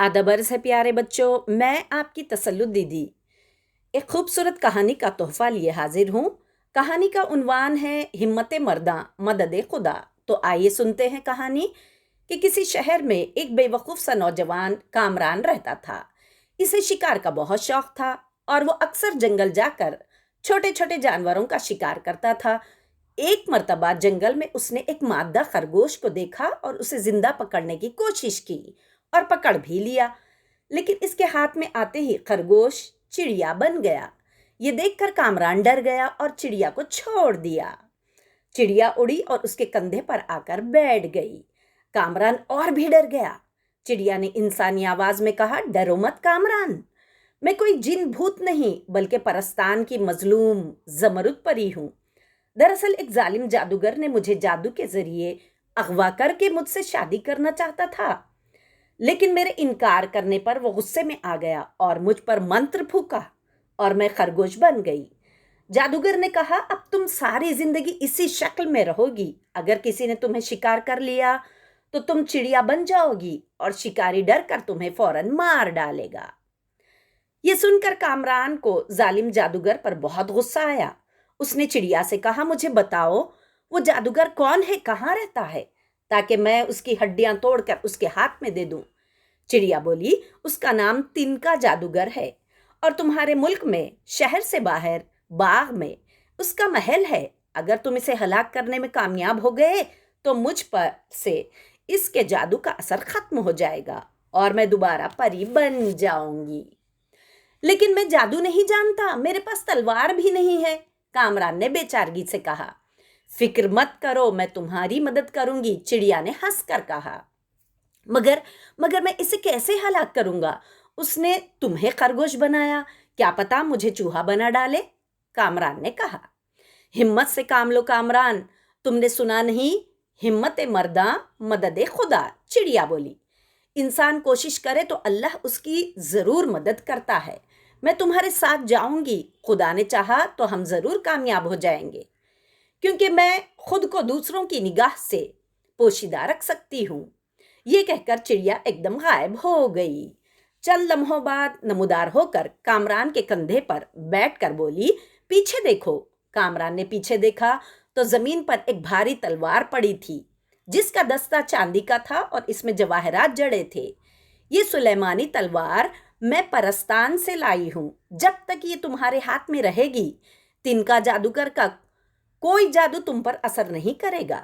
आधा बरस है प्यारे बच्चों, मैं आपकी तसल्लुत दीदी एक खूबसूरत कहानी का तोहफा लिए हाजिर हूँ। कहानी का उन्वान है हिम्मत मर्दा मदद खुदा। तो आइए सुनते हैं कहानी कि किसी शहर में एक बेवकूफ़ सा नौजवान कामरान रहता था। इसे शिकार का बहुत शौक था और वो अक्सर जंगल जाकर छोटे छोटे जानवरों का शिकार करता था। एक मर्तबा जंगल में उसने एक मादा खरगोश को देखा और उसे जिंदा पकड़ने की कोशिश की और पकड़ भी लिया, लेकिन इसके हाथ में आते ही खरगोश चिड़िया बन गया। ये देखकर कामरान डर गया और चिड़िया को छोड़ दिया। चिड़िया उड़ी और उसके कंधे पर आकर बैठ गई। कामरान और भी डर गया। चिड़िया ने इंसानी आवाज में कहा, डरो मत कामरान, मैं कोई जिन भूत नहीं बल्कि परस्तान की मजलूम जमरुद परी हूँ। दरअसल एक जालिम जादूगर ने मुझे जादू के जरिए अगवा करके मुझसे शादी करना चाहता था, लेकिन मेरे इनकार करने पर वो गुस्से में आ गया और मुझ पर मंत्र फूका और मैं खरगोश बन गई। जादूगर ने कहा, अब तुम सारी जिंदगी इसी शक्ल में रहोगी। अगर किसी ने तुम्हें शिकार कर लिया तो तुम चिड़िया बन जाओगी और शिकारी डर कर तुम्हें फौरन मार डालेगा। ये सुनकर कामरान को जालिम जादूगर पर बहुत गुस्सा आया। उसने चिड़िया से कहा, मुझे बताओ वो जादूगर कौन है, कहाँ रहता है, ताकि मैं उसकी हड्डियां तोड़कर उसके हाथ में दे दूं। चिड़िया बोली, उसका नाम तिनका जादूगर है और तुम्हारे मुल्क में शहर से बाहर बाग में उसका महल है। अगर तुम इसे हलाक करने में कामयाब हो गए तो मुझ पर से इसके जादू का असर खत्म हो जाएगा और मैं दोबारा परी बन जाऊंगी। लेकिन मैं जादू नहीं जानता, मेरे पास तलवार भी नहीं है, कामरान ने बेचारगी से कहा। फिक्र मत करो, मैं तुम्हारी मदद करूंगी, चिड़िया ने हंसकर कहा। मगर मगर मैं इसे कैसे हलाक करूंगा? उसने तुम्हें खरगोश बनाया, क्या पता मुझे चूहा बना डाले, कामरान ने कहा। हिम्मत से काम लो कामरान, तुमने सुना नहीं, हिम्मत मर्दा मदद खुदा, चिड़िया बोली। इंसान कोशिश करे तो अल्लाह उसकी जरूर मदद करता है। मैं तुम्हारे साथ जाऊंगी, खुदा ने चाहा तो हम जरूर कामयाब हो जाएंगे, क्योंकि मैं खुद को दूसरों की निगाह से पोशीदा रख सकती हूँ। ये कहकर चिड़िया एकदम गायब हो गई। चंद लम्हों बाद नमूदार होकर कामरान के कंधे पर बैठकर बोली, पीछे देखो। कामरान ने पीछे देखा तो जमीन पर एक भारी तलवार पड़ी थी, जिसका दस्ता चांदी का था और इसमें जवाहरात जड़े थे। ये सुलेमानी तलवार मैं परस्तान से लाई हूं। जब तक ये तुम्हारे हाथ में रहेगी, तिनका जादूगर का कोई जादू तुम पर असर नहीं करेगा।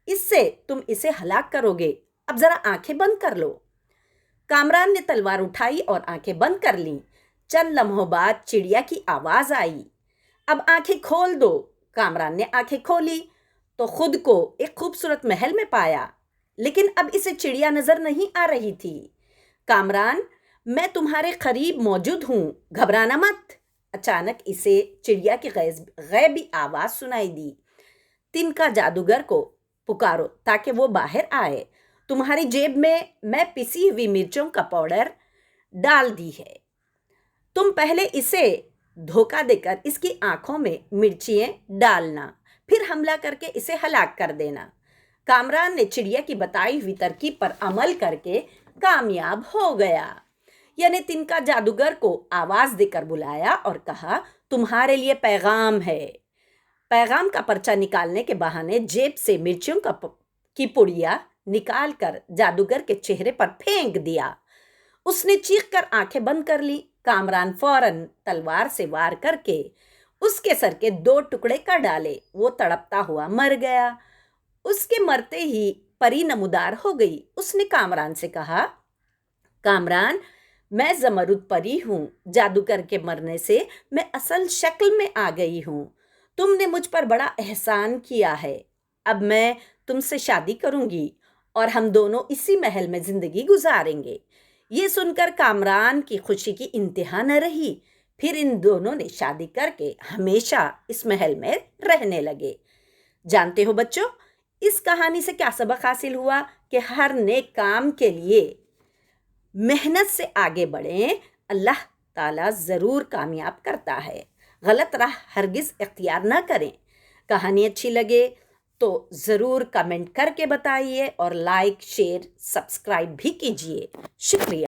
इससे तुम इसे हलाक करोगे। अब जरा आंखें बंद कर लो। कामरान ने तलवार उठाई और आंखें बंद कर लीं। चंद लम्हों बाद चिड़िया की आवाज आई, अब आंखें खोल दो। कामरान ने आंखें खोली तो खुद को एक खूबसूरत महल में पाया, लेकिन अब इसे चिड़िया नजर नहीं आ रही थी। कामरान, मैं तुम्हारे करीब मौजूद हूं, घबराना मत। अचानक इसे चिड़िया की गैबी आवाज सुनाई दी, तिनका जादूगर को पुकारो ताकि वो बाहर आए। तुम्हारी जेब में मैं पिसी हुई मिर्चों का पाउडर डाल दी है। तुम पहले इसे धोखा देकर इसकी आंखों में मिर्चियाँ डालना, फिर हमला करके इसे हलाक कर देना। कामरान ने चिड़िया की बताई हुई तरकीब पर अमल करके कामयाब हो गया। यानी तिनका जादूगर को आवाज देकर बुलाया और कहा, तुम्हारे लिए पैगाम है। पैगाम का पर्चा निकालने के बहाने जेब से मिर्चियों की पुड़िया निकाल कर जादूगर के चेहरे पर फेंक दिया। उसने चीख कर आंखें बंद कर ली। कामरान फौरन तलवार से वार करके उसके सर के 2 टुकड़े कर डाले। वो तड़पता हुआ मर गया। उसके मरते ही परी नमूदार हो गई। उसने कामरान से कहा, कामरान, मैं जमरुद परी हूँ। जादूगर के मरने से मैं असल शक्ल में आ गई हूँ। तुमने मुझ पर बड़ा एहसान किया है। अब मैं तुमसे शादी करूंगी और हम दोनों इसी महल में जिंदगी गुजारेंगे। ये सुनकर कामरान की खुशी की इंतहा न रही। फिर इन दोनों ने शादी करके हमेशा इस महल में रहने लगे। जानते हो बच्चों, इस कहानी से क्या सबक हासिल हुआ कि हर नेक काम के लिए मेहनत से आगे बढ़ें, अल्लाह ताला ज़रूर कामयाब करता है। गलत राह हरगिज़ इख्तियार ना करें। कहानी अच्छी लगे तो ज़रूर कमेंट करके बताइए और लाइक, शेयर, सब्सक्राइब भी कीजिए। शुक्रिया।